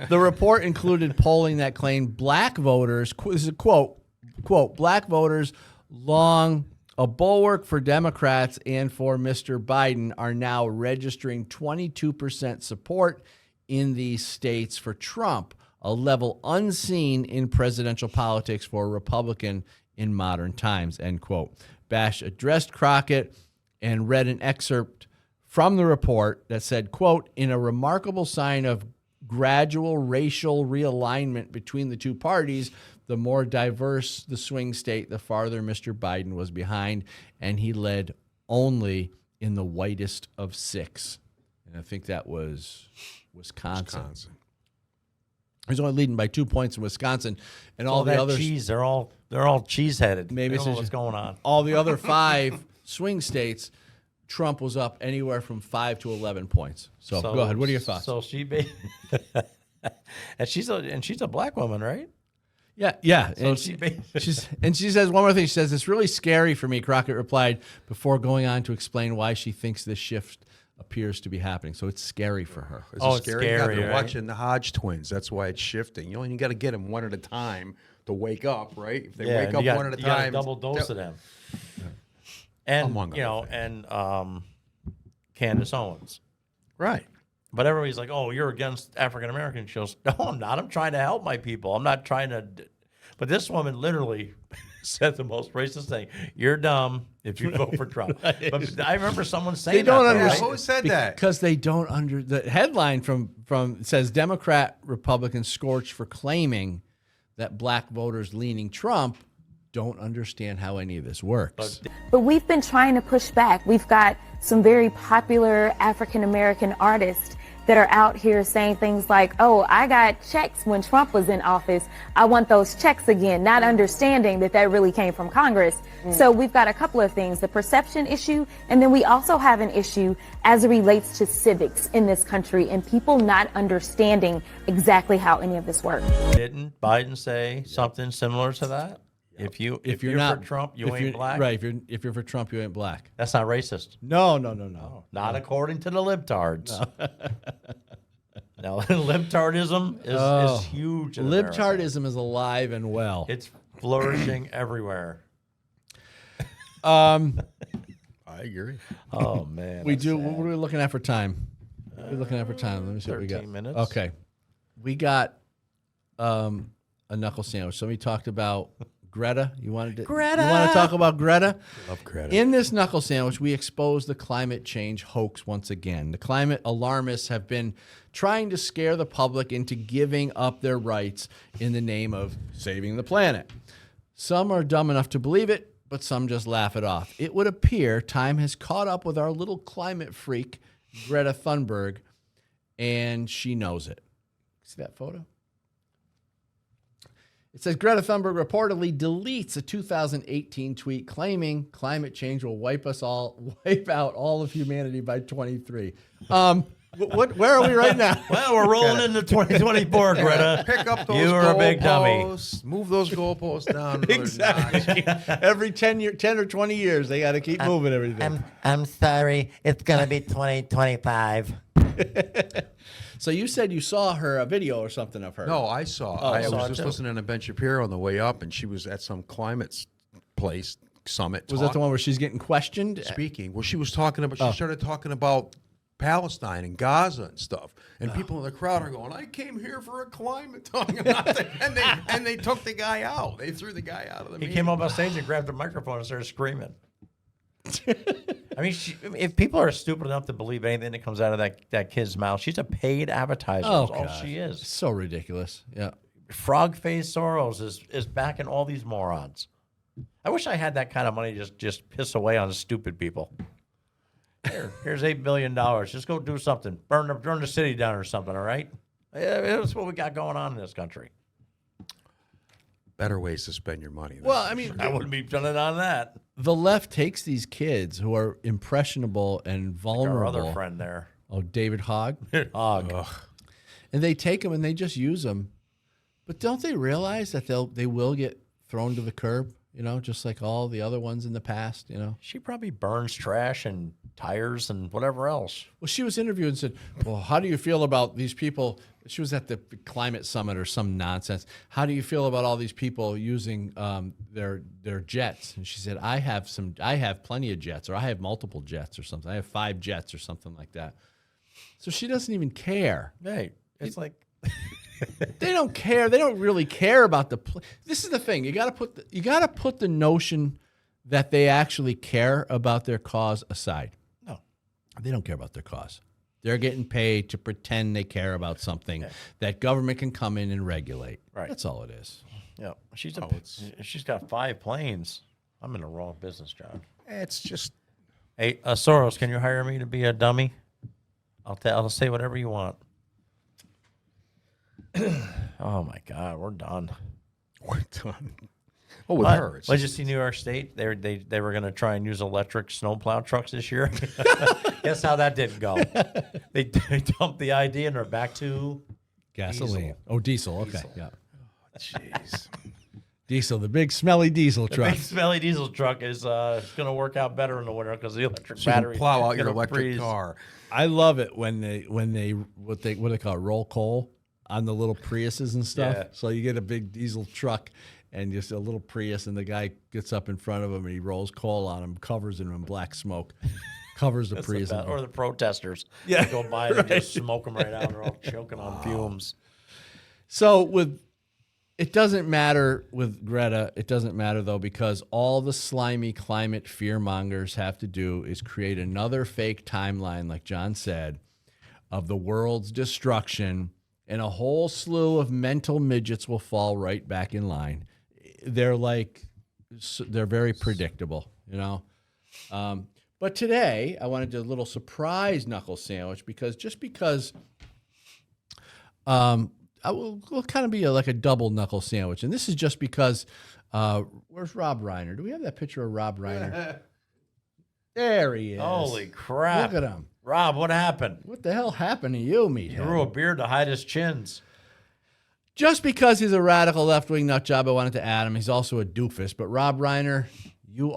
The report included polling that claimed black voters, this is a quote, black voters, long a bulwark for Democrats and for Mr. Biden, are now registering 22% support in these states for Trump, a level unseen in presidential politics for a Republican in modern times, end quote. Bash addressed Crockett and read an excerpt from the report that said, quote, in a remarkable sign of gradual racial realignment between the two parties, the more diverse the swing state, the farther Mr. Biden was behind, and he led only in the whitest of 6. And I think that was Wisconsin. He's only leading by 2 points in Wisconsin, and all the others. Cheese, they're all cheese-headed. Maybe it's what's going on. All the other 5 swing states, Trump was up anywhere from 5 to 11 points. So go ahead. What are your thoughts? So and she's a black woman, right? Yeah. So And she says one more thing. She says, it's really scary for me, Crockett replied, before going on to explain why she thinks this shift appears to be happening. So it's scary for her. It's scary. Yeah, they're watching the Hodge twins. That's why it's shifting. You got to get them one at a time to wake up, right? If they wake up one at a time, double dose of them. And Candace Owens, right? But everybody's like, "Oh, you're against African Americans." She goes, "No, I'm not. I'm trying to help my people. I'm not trying to." But this woman literally said the most racist thing. You're dumb if you vote for Trump. Right. But I remember someone saying they don't understand. Who said that? Because they don't the headline from says Democrat Republicans scorched for claiming that black voters leaning Trump don't understand how any of this works. But we've been trying to push back. We've got some very popular African-American artists that are out here saying things like, oh, I got checks when Trump was in office. I want those checks again, not understanding that really came from Congress. So we've got a couple of things, the perception issue, and then we also have an issue as it relates to civics in this country and people not understanding exactly how any of this works. Didn't Biden say something similar to that? If you're not for Trump, you ain't black. Right. If you're for Trump, you ain't black. That's not racist. No. Not according to the libtards. No, libtardism is huge. In libtardism is alive and well. It's flourishing everywhere. I agree. Oh man, we do. Sad. What are we looking at for time? We're looking at for time. Let me see what we got. 13 minutes. Okay, we got a knuckle sandwich. Somebody talked about Greta. You want to talk about Greta? I love Greta. In this knuckle sandwich, we expose the climate change hoax once again. The climate alarmists have been trying to scare the public into giving up their rights in the name of saving the planet. Some are dumb enough to believe it, but some just laugh it off. It would appear time has caught up with our little climate freak, Greta Thunberg, and she knows it. See that photo? It says Greta Thunberg reportedly deletes a 2018 tweet claiming climate change will wipe out all of humanity by 2023. Where are we right now? Well, we're rolling into 2024, Greta. Pick up those You are a big dummy. goalposts. Move those goalposts down. another Exactly. Every 10 or 20 years, they got to keep moving everything. I'm sorry. It's going to be 2025. So you said you saw a video or something of her. No, I saw. Oh, I saw was it just too. listening to Ben Shapiro on the way up, and she was at some climate place summit. Was that the one where she's getting questioned? Speaking. Well, she was talking about. She started talking about Palestine and Gaza and stuff, and people in the crowd are going, "I came here for a climate talk," and they took the guy out. They threw the guy out of the He meeting. came up on stage and grabbed the microphone and started screaming. I mean, if people are stupid enough to believe anything that comes out of that kid's mouth, she's a paid advertiser. Oh, That's all God. she is. So ridiculous. Yeah. Frog-faced Soros is backing all these morons. I wish I had that kind of money to just piss away on stupid people. Here's $8 billion. Just go do something. Burn the city down or something, all right? Yeah, that's what we got going on in this country. Better ways to spend your money. Well, I mean, I wouldn't be spending on that. the left takes these kids who are impressionable and vulnerable. Our other friend there. Oh, David Hogg. Hogg. And they take them and they just use them. But don't they realize that they will get thrown to the curb? You know, just like all the other ones in the past, you know. She probably burns trash and tires and whatever else. Well, she was interviewed and said, well, how do you feel about these people? She was at the climate summit or some nonsense. How do you feel about all these people using their jets? And she said, I have plenty of jets, or I have multiple jets or something. I have 5 jets or something like that. So she doesn't even care. Hey, it's like... They don't care. They don't really care about the. This is the thing. You got to put the notion that they actually care about their cause aside. No, they don't care about their cause. They're getting paid to pretend they care about something that government can come in and regulate. Right. That's all it is. Yeah, she's got 5 planes. I'm in the wrong business, John. It's just. Hey, Soros, can you hire me to be a dummy? I'll say whatever you want. Oh my God, we're done. We're done. Oh, with what? her. Did you see New York State? They were going to try and use electric snowplow trucks this year. Guess how that didn't go? They dumped the idea and they're back to gasoline. Diesel. Oh, diesel. Okay, yeah. Jeez. Diesel, the big smelly diesel truck. The big smelly diesel truck is going to work out better in the winter because the electric So you can battery plow out is your gonna electric freeze. car. I love it when they what do they call it, roll coal on the little Priuses and stuff. Yeah. So you get a big diesel truck and just a little Prius, and the guy gets up in front of him and he rolls coal on him, covers him in black smoke, covers the That's Prius. the best. Or the protesters. Yeah, They go by and just smoke them right out. They're all choking on fumes. So it doesn't matter with Greta. It doesn't matter, though, because all the slimy climate fearmongers have to do is create another fake timeline, like John said, of the world's destruction, and a whole slew of mental midgets will fall right back in line. They're very predictable, you know. But today, I wanted to do a little surprise knuckle sandwich because we'll kind of be like a double knuckle sandwich. And this is just because, where's Rob Reiner? Do we have that picture of Rob Reiner? There he is. Holy crap. Look at him. Rob, what happened? What the hell happened to you, meathead? He grew a beard to hide his chins. Just because he's a radical left-wing nut job, I wanted to add him. He's also a doofus. But Rob Reiner, you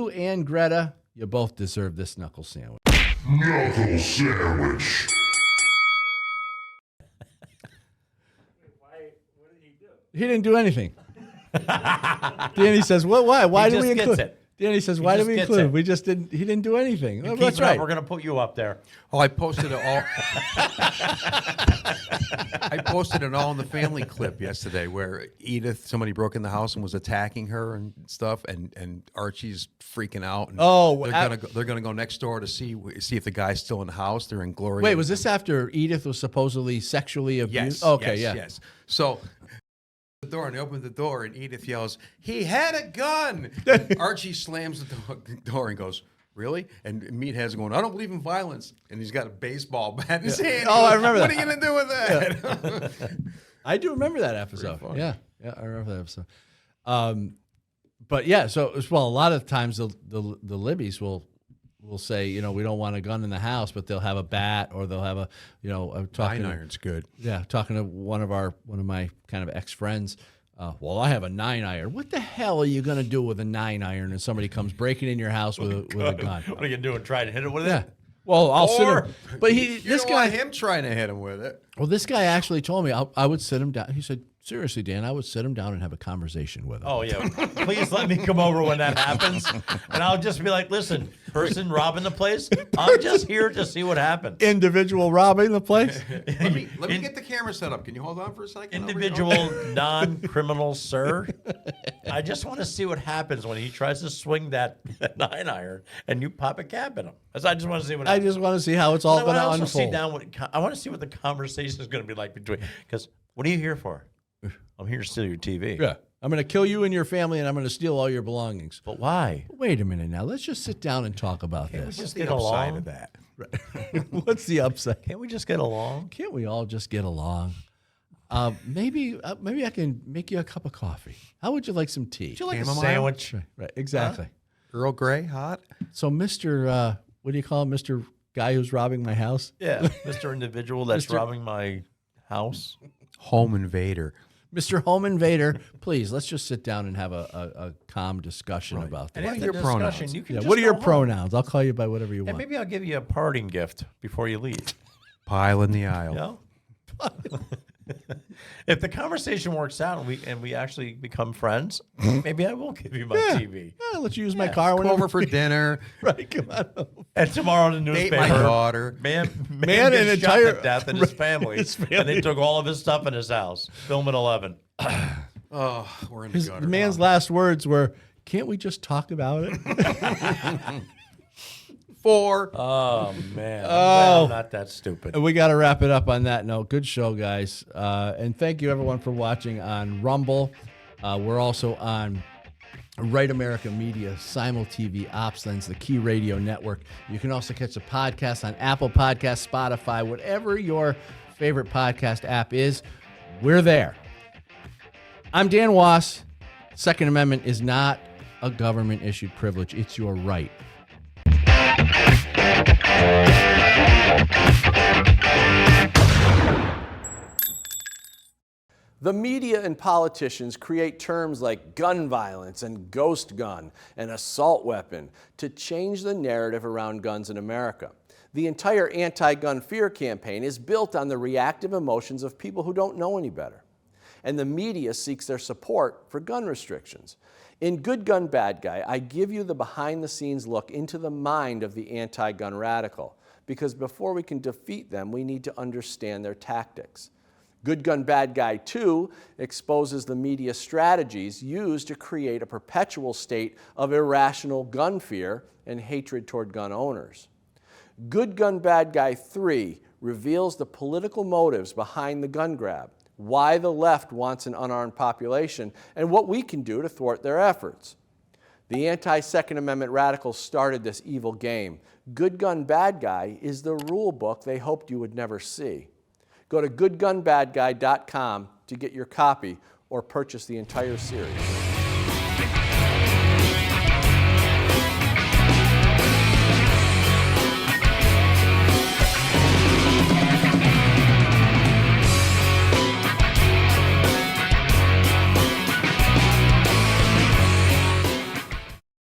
and Greta, you both deserve this knuckle sandwich. Knuckle sandwich. He didn't do anything. Danny says, "What? Why? Why did we include it? Danny says, He "Why did just we gets include? it. We just didn't. He didn't do anything." Oh, Keep that's it up. right. We're going to put you up there. Oh, I posted it all. I posted it all in the family clip yesterday, where Edith, somebody broke in the house and was attacking her and stuff, and Archie's freaking out. And they're gonna go next door to see if the guy's still in the house. They're in Gloria. Wait, was this after Edith was supposedly sexually abused? Yes. Okay, yes. So the door, and they open the door, and Edith yells, "He had a gun!" And Archie slams the door and goes, "Really?" And Meathead's going, "I don't believe in violence." And he's got a baseball bat in his hand. Oh, I remember what that. What are you going to do with that? Yeah. I do remember that episode. Pretty funny. Yeah, I remember that episode. But yeah, so a lot of times the Libbies will will say, you know, we don't want a gun in the house, but they'll have a bat or they'll have a, you know, Nine iron's good. Yeah, talking to one of my kind of ex-friends. Well, I have a 9-iron. What the hell are you going to do with a 9-iron and somebody comes breaking in your house with a gun? What are you going to do? Try to hit it with Yeah. it? Well, I'll sit Or him. But you don't want him trying to hit him with it. Well, this guy actually told me I would sit him down. He said, seriously, Dan, I would sit him down and have a conversation with him. Oh, yeah. Please let me come over when that happens. And I'll just be like, listen, person robbing the place, I'm just here to see what happens. Individual robbing the place? Let me get the camera set up. Can you hold on for a second? Individual non-criminal, sir. I just want to see what happens when he tries to swing that 9-iron and you pop a cap in him. I just want to see what happens. I just want to see how it's all going to unfold. I want to see what the conversation is going to be like between. Because what are you here for? I'm here to steal your TV. Yeah. I'm going to kill you and your family, and I'm going to steal all your belongings. But why? Wait a minute now. Let's just sit down and talk about this. Just get along of that. What's the upside? Can't we just get along? Can't we all just get along? Maybe I can make you a cup of coffee. How would you like some tea? Would you like a sandwich? Right, exactly. Earl Grey, hot. So, Mr. What do you call him? Mr. Guy who's robbing my house? Yeah, Mr. Individual that's robbing my house. Home invader. Mr. Home Invader, please, let's just sit down and have a calm discussion about this. What are your pronouns? You can What are your pronouns? I'll call you by whatever you And want. maybe I'll give you a parting gift before you leave. Pile in the aisle. You know? If the conversation works out and we actually become friends, maybe I will give you my TV. Yeah, let you use my car Come whenever over for dinner. Right, come on over. And tomorrow in the Date newspaper, my daughter. man an gets shot entire- to death in his family, and they took all of his stuff in his house. Film at 11. Oh, we're in the gutter. The man's last words were, "Can't we just talk about it?" 4. Oh man, Oh. I'm not that stupid. We got to wrap it up on that note. Good show, guys. And thank you, everyone, for watching on Rumble. We're also on Right America Media, Simul TV, OpsLens, the Key Radio Network. You can also catch the podcast on Apple Podcasts, Spotify, whatever your favorite podcast app is. We're there. I'm Dan Was. Second Amendment is not a government-issued privilege. It's your right. The media and politicians create terms like gun violence and ghost gun and assault weapon to change the narrative around guns in America. The entire anti-gun fear campaign is built on the reactive emotions of people who don't know any better. And the media seeks their support for gun restrictions. In Good Gun, Bad Guy, I give you the behind-the-scenes look into the mind of the anti-gun radical, because before we can defeat them, we need to understand their tactics. Good Gun, Bad Guy 2 exposes the media strategies used to create a perpetual state of irrational gun fear and hatred toward gun owners. Good Gun, Bad Guy 3 reveals the political motives behind the gun grab, why the left wants an unarmed population, and what we can do to thwart their efforts. The anti-Second Amendment radicals started this evil game. Good Gun, Bad Guy is the rule book they hoped you would never see. Go to goodgunbadguy.com to get your copy or purchase the entire series.